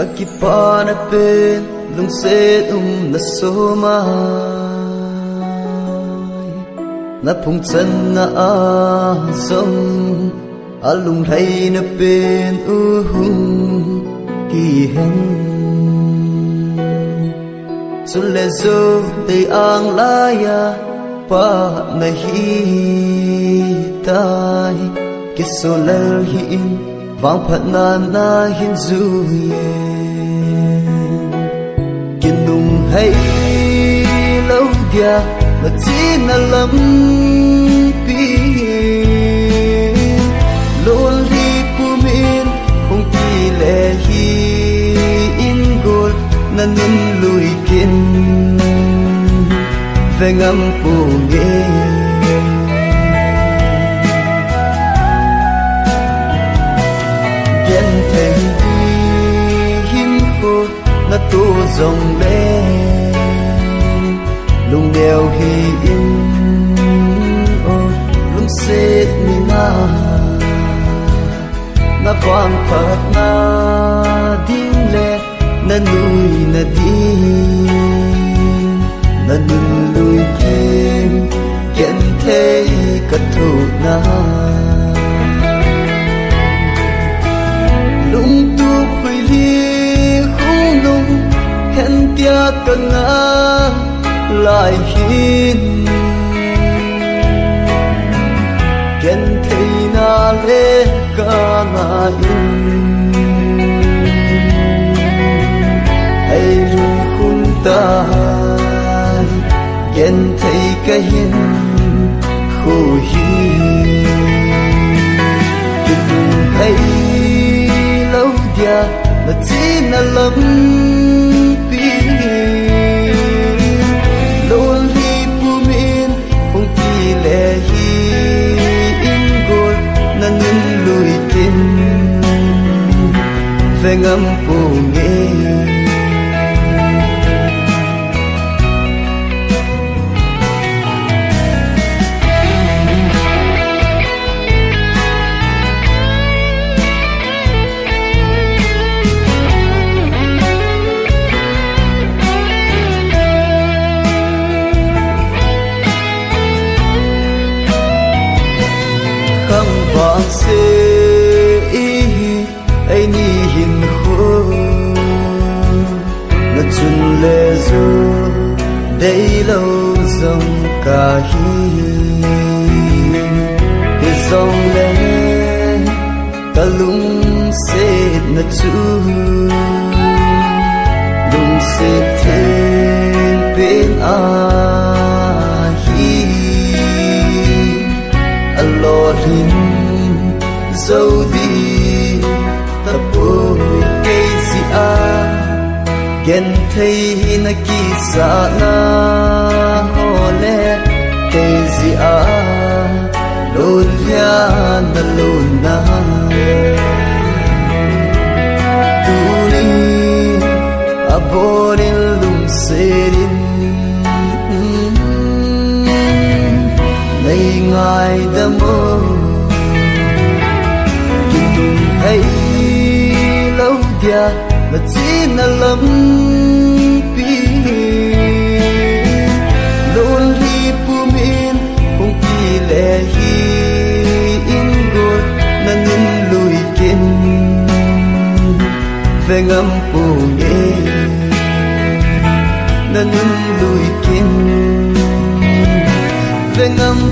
kakipa na pen lung set na soma na phung chân na sông alung hay na pen kỳ hen sulle zo te ang laya pa na hi tai kisolal hi in vang phat na hin zu ye kinung hay lâu dia na chi na lam pi lol hi pumin hong ki le hi in gol na nun lui kin vengam pu nge gen thầy hin khô na tu dòng lên lung đèo hi in lung xếp mi na vang phật na ding le na nuôi na đi na nun lui thêm gen thầy cất thủ na lung tu khui li khung lung hen tia cần na lại hin gen thầy na le ca na in ai lung khung ta gen thầy ca hin khu hi kinh hay lâu dia na chi na lam pi lol hi pumin hong ki le hi in gol na nun lui tin vengam pu nge vang se ai ni hin kho na chun le zo dei lo zong ka hi zong le ta lung se na chu lung se thêm bên hi lo hin dâu đi ta bồi cây gì gen thấy na ki sa na ho le cây gì lôn ya na lôn na tu ni aborin lung serin nay ngài đã mơ kinh hay lâu dia mà chỉ na lắm pi lol hi pumin hong ki le hi in gol na nun lui kin vengam pu nge na nun lui kin vengam